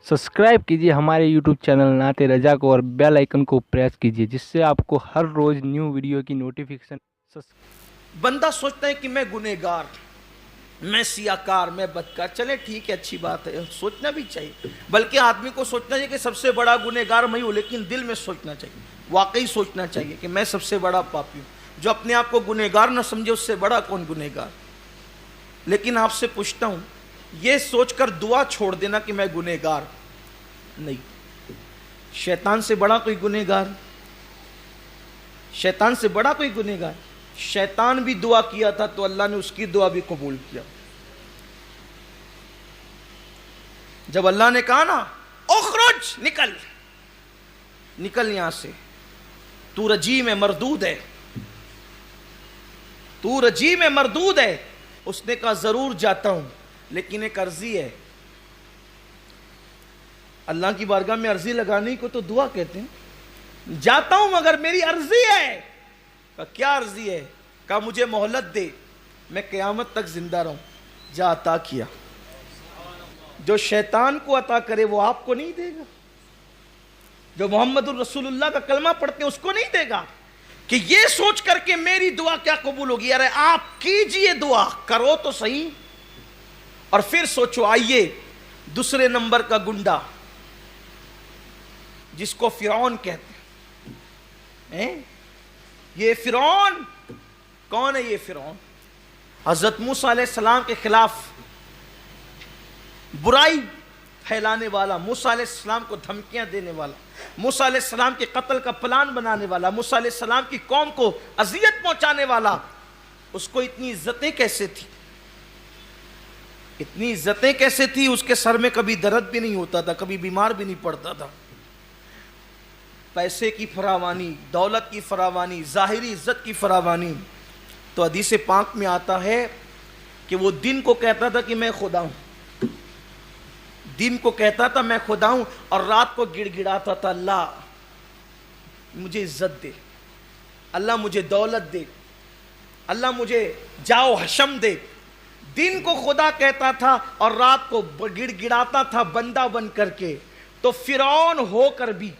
Subscribe कीजिए हमारे YouTube channel नाते रजा को और बेल आइकन को प्रेस कीजिए जिससे आपको हर रोज़ न्यू वीडियो की नोटिफिकेशन। बंदा सोचता है कि मैं गुनहगार, मैं सियाकार, मैं बदकार। चले ठीक है, अच्छी बात है, सोचना भी चाहिए। बल्कि आदमी को सोचना चाहिए कि सबसे बड़ा गुनहगार मैं हूँ, लेकिन दिल में सोचना चाहिए, वाकई सोचना चाहिए कि मैं सबसे बड़ा पापी हूँ। जो अपने आप को गुनहगार न समझे उससे बड़ा कौन गुनहगार। लेकिन आपसे पूछता हूँ, ये सोचकर दुआ छोड़ देना कि मैं गुनहगार नहीं। शैतान से बड़ा कोई गुनहगार? शैतान से बड़ा कोई गुनहगार? शैतान भी दुआ किया था तो अल्लाह ने उसकी दुआ भी कबूल किया। जब अल्लाह ने कहा ना, उखरुज, निकल निकल यहां से, तू रजीम है, मरदूद है, तू रजीम है, मरदूद है। उसने कहा जरूर जाता हूं, लेकिन एक अर्जी है। अल्लाह की बारगाह में अर्जी लगाने को तो दुआ कहते हैं। जाता हूं मगर मेरी अर्जी है। कहा क्या अर्जी है? कहा मुझे मोहलत दे, मैं क़यामत तक जिंदा रहूं। जा अता किया। जो शैतान को अता करे वो आपको नहीं देगा। जो मोहम्मदुर रसूलुल्लाह का कलमा पढ़ते हैं उसको नहीं देगा। कि ये सोच करके मेरी दुआ क्या कबूल होगी। अरे आप कीजिए दुआ, करो तो सही, और फिर सोचो। आइए दूसरे नंबर का गुंडा, जिसको फिरौन कहते हैं। ये फिरौन कौन है? ये फिरौन हजरत मूसा अलैहिस्सलाम के खिलाफ बुराई फैलाने वाला, मूसा अलैहिस्सलाम को धमकियां देने वाला, मूसा अलैहिस्सलाम के कत्ल का प्लान बनाने वाला, मूसा अलैहिस्सलाम की कौम को अजियत पहुंचाने वाला। उसको इतनी इज्जतें कैसे थी? इतनी इज्जतें कैसे थी? उसके सर में कभी दर्द भी नहीं होता था, कभी बीमार भी नहीं पड़ता था। पैसे की फरावानी, दौलत की फरावानी, जाहिरी इज्जत की फरावानी। तो हदीस पाक में आता है कि वो दिन को कहता था कि मैं खुदा हूं, दिन को कहता था मैं खुदा हूं, और रात को गिड़गिड़ाता था अल्लाह मुझे इज्जत दे, अल्लाह मुझे दौलत दे, अल्लाह मुझे जाओ हशम दे। दिन को खुदा कहता था और रात को गिड़गिड़ाता था बंदा बन करके। तो फिरौन होकर भी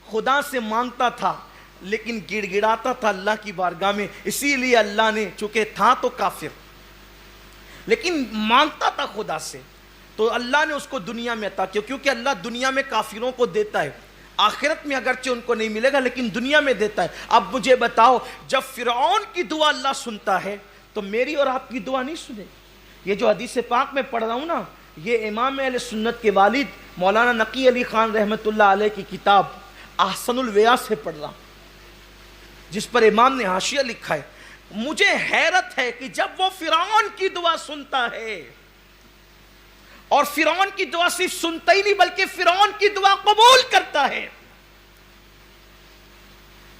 खुदा से मांगता था, लेकिन गिड़गिड़ाता था अल्लाह की बारगाह में। इसीलिए अल्लाह ने, चूंकि था तो काफिर, लेकिन मांगता था खुदा से, तो अल्लाह ने उसको दुनिया में अता किया। क्योंकि अल्लाह दुनिया में काफिरों को देता है, आखिरत में अगरचे उनको नहीं मिलेगा, लेकिन दुनिया में देता है। अब मुझे बताओ, जब फिरौन की दुआ अल्लाह सुनता है तो मेरी और आपकी दुआ नहीं सुने? ये जो हदीस पाक में पढ़ रहा हूं ना, ये इमाम अहले सुन्नत के वालिद मौलाना नकी अली खान रहमतुल्लाह अलैह की किताब अहसनुल बयान से पढ़ रहा हूं, जिस पर इमाम ने हाशिया लिखा है। मुझे हैरत है कि जब वो फिरौन की दुआ सुनता है, और फिरौन की दुआ सिर्फ सुनता ही नहीं बल्कि फिरौन की दुआ कबूल करता है।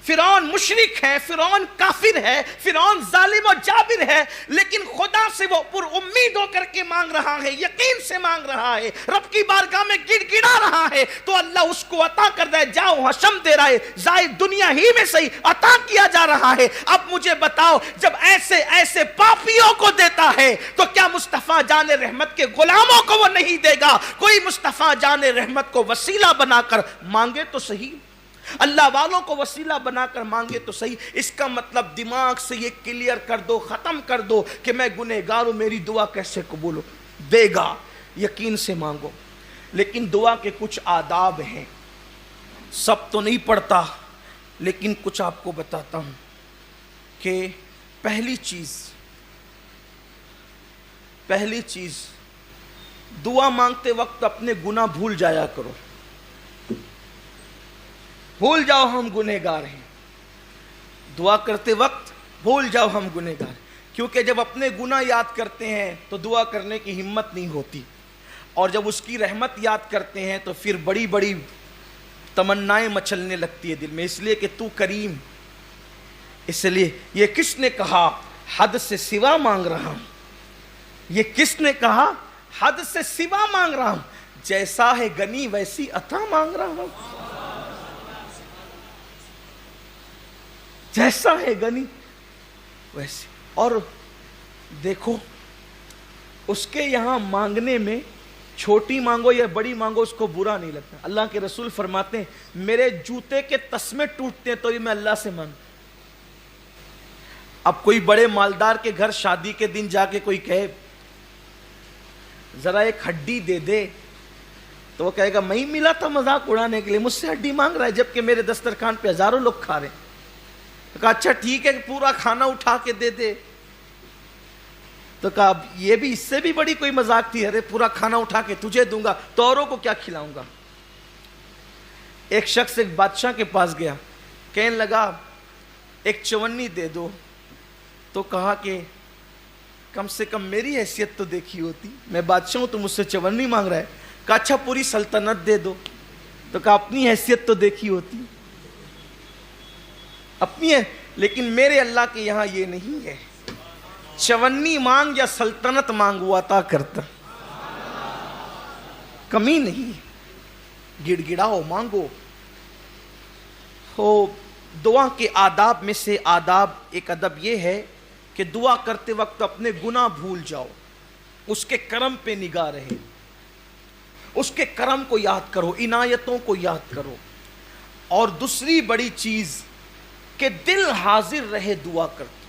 फिरौन मुशरिक है, फिरौन काफिर है, फिरौन जालिम और जाबिर है, लेकिन खुदा से वो पुर उम्मीद होकर के मांग रहा है, यकीन से मांग रहा है, रब की बारगाह में गिड़गिड़ा रहा है, तो अल्लाह उसको अता कर रहा है, जाओ हशम दे रहा है, जाहिर दुनिया ही में सही अता किया जा रहा है। अब मुझे बताओ, जब ऐसे ऐसे पापियों को देता है तो क्या मुस्तफा जाने रहमत के गुलामों को वो नहीं देगा? कोई मुस्तफा जाने रहमत को वसीला बनाकर मांगे तो सही, अल्लाह वालों को वसीला बनाकर मांगे तो सही। इसका मतलब दिमाग से ये क्लियर कर दो, खत्म कर दो कि मैं गुनहगार हूं, मेरी दुआ कैसे कबूल हो? देगा, यकीन से मांगो। लेकिन दुआ के कुछ आदाब हैं, सब तो नहीं पढ़ता, लेकिन कुछ आपको बताता हूं कि पहली चीज दुआ मांगते वक्त अपने गुनाह भूल जाया करो। भूल जाओ हम गुनहगार हैं। दुआ करते वक्त भूल जाओ हम गुनहगार, क्योंकि जब अपने गुनाह याद करते हैं तो दुआ करने की हिम्मत नहीं होती, और जब उसकी रहमत याद करते हैं तो फिर बड़ी बड़ी तमन्नाएं मचलने लगती है दिल में। इसलिए कि तू करीम, इसलिए ये किसने कहा हद से सिवा मांग रहा हूं? ये किसने कहा हद से सिवा मांग रहा हूं? जैसा है गनी वैसी अता मांग रहा हूं। जैसा है गनी वैसे। और देखो, उसके यहां मांगने में چھوٹی مانگو یا بڑی مانگو اس کو برا نہیں لگتا. اللہ کے رسول فرماتے ہیں میرے جوتے کے تسمے ٹوٹتے ہیں تو یہ میں اللہ سے مانگ. اب کوئی بڑے مالدار کے گھر شادی کے دن جا کے کوئی کہے ذرا ایک ہڈی دے دے, تو وہ کہے گا میں ہی ملا تھا مذاق اڑانے کے لیے, مجھ سے ہڈی مانگ رہا ہے جبکہ میرے دسترخوان پہ ہزاروں لوگ کھا رہے ہیں. تو کہا اچھا ٹھیک ہے پورا کھانا اٹھا کے دے دے. تو کہا یہ بھی اس سے بھی بڑی کوئی مذاق تھی, ارے پورا کھانا اٹھا کے تجھے دوں گا تو اوروں کو کیا کھلاؤں گا. ایک شخص ایک بادشاہ کے پاس گیا, کہنے لگا ایک چونی دے دو. تو کہا کہ کم سے کم میری حیثیت تو دیکھی ہوتی, میں بادشاہ ہوں تو مجھ سے چونی مانگ رہا ہے. کہا اچھا پوری سلطنت دے دو. تو کہا اپنی حیثیت تو دیکھی ہوتی, اپنی ہے, لیکن میرے اللہ کے یہاں یہ نہیں ہے, چونی مانگ یا سلطنت مانگ وہ عطا کرتا, کمی نہیں. گڑ گڑاؤ مانگو. ہو دعا کے آداب میں سے آداب ایک ادب یہ ہے کہ دعا کرتے وقت اپنے گناہ بھول جاؤ, اس کے کرم پہ نگاہ رہے, اس کے کرم کو یاد کرو, عنایتوں کو یاد کرو. اور دوسری بڑی چیز کہ دل حاضر رہے دعا کرتے.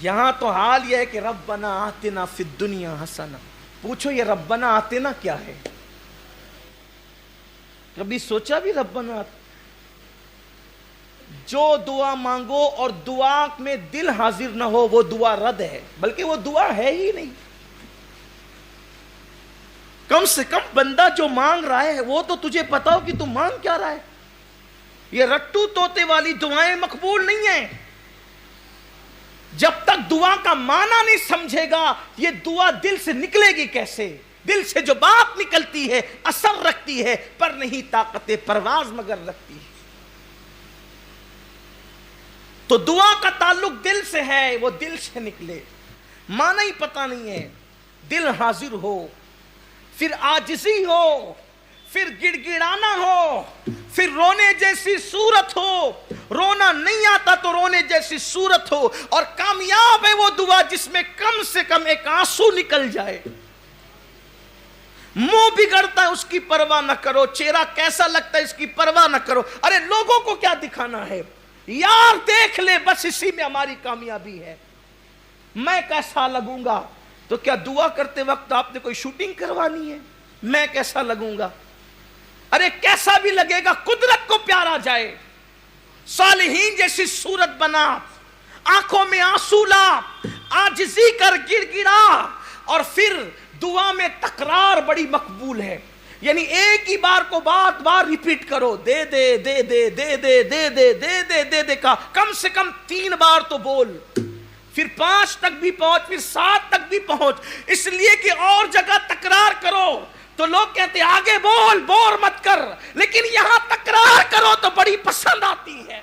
یہاں تو حال یہ ہے کہ ربنا آتنا فی الدنیا حسنہ. پوچھو یہ ربنا آتنا کیا ہے؟ کبھی سوچا بھی ربنا آتنا؟ جو دعا مانگو اور دعا میں دل حاضر نہ ہو وہ دعا رد ہے, بلکہ وہ دعا ہے ہی نہیں. کم سے کم بندہ جو مانگ رہا ہے وہ تو تجھے پتا ہو کہ تم مانگ کیا رہا ہے. یہ رٹو توتے والی دعائیں مقبول نہیں ہیں. جب تک دعا کا معنی نہیں سمجھے گا یہ دعا دل سے نکلے گی کیسے؟ دل سے جو بات نکلتی ہے اثر رکھتی ہے, پر نہیں طاقت پرواز مگر رکھتی ہے. تو دعا کا تعلق دل سے ہے, وہ دل سے نکلے. معنی ہی پتہ نہیں ہے, دل حاضر ہو, پھر عاجزی ہو, پھر گڑ گڑانا ہو, پھر رونے جیسی صورت ہو, رونا نہیں آتا تو رونے جیسی صورت ہو. اور کامیاب ہے وہ دعا جس میں کم سے کم ایک آنسو نکل جائے. منہ بگڑتا ہے اس کی پرواہ نہ کرو, چہرہ کیسا لگتا ہے اس کی پرواہ نہ کرو. ارے لوگوں کو کیا دکھانا ہے, یار دیکھ لے, بس اسی میں ہماری کامیابی ہے. میں کیسا لگوں گا؟ تو کیا دعا کرتے وقت آپ نے کوئی شوٹنگ کروانی ہے؟ میں کیسا لگوں گا؟ ارے کیسا بھی لگے گا, قدرت کو پیارا جائے. صالحین جیسی صورت بنا, آنکھوں میں آنسو لا, عاجزی کر, گڑ گڑا. اور پھر دعا میں تکرار بڑی مقبول ہے, یعنی ایک ہی بار کو بار بار ریپیٹ کرو, دے دے دے دے دے دے دے دے دے دے دے دے کا کم سے کم 3 بار تو بول, پھر 5 تک بھی پہنچ, پھر 7 تک بھی پہنچ. اس لیے کہ اور جگہ تکرار کرو تو لوگ کہتے ہیں آگے بول, بور مت کر, لیکن یہاں تکرار کرو تو بڑی پسند آتی ہے.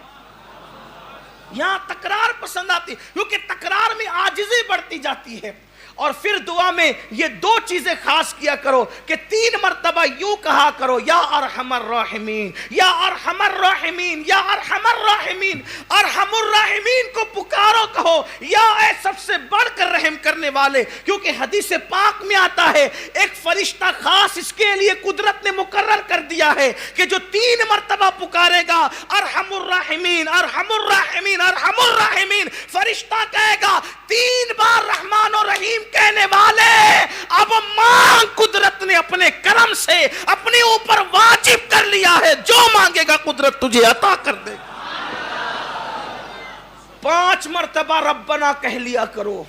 یہاں تکرار پسند آتی ہے کیونکہ تکرار میں عاجزی بڑھتی جاتی ہے. اور پھر دعا میں یہ 2 چیزیں خاص کیا کرو کہ 3 مرتبہ یوں کہا کرو, یا ارحم الراحمین, یا ارحم الراحمین, یا ارحم الراحمین. ارحم الراحمین کو پکارو, کہو یا اے سب سے بڑھ کر رحم کرنے والے, کیونکہ حدیث پاک میں آتا ہے ایک فرشتہ خاص اس کے لیے قدرت نے مقرر کر دیا ہے کہ جو 3 مرتبہ پکارے گا ارحم الراحمین ارحم الراحمین ارحم الراحمین, فرشتہ کہے گا 3 بار رحمان و رحیم کہنے والے اب مانگ, قدرت نے اپنے کرم سے اپنے اوپر واجب کر لیا ہے, جو مانگے گا قدرت تجھے عطا کر دے گا. 5 مرتبہ ربنا کہہ لیا کرو,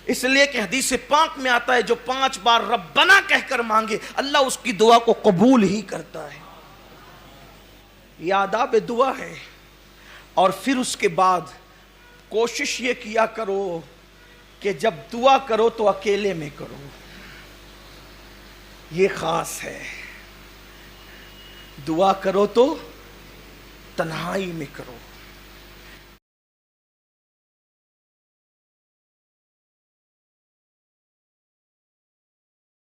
اس لیے کہ حدیث پاک میں آتا ہے جو 5 بار ربنا کہہ کر مانگے اللہ اس کی دعا کو قبول ہی کرتا ہے. یہ آداب دعا ہے. اور پھر اس کے بعد کوشش یہ کیا کرو کہ جب دعا کرو تو اکیلے میں کرو, یہ خاص ہے. دعا کرو تو تنہائی میں کرو.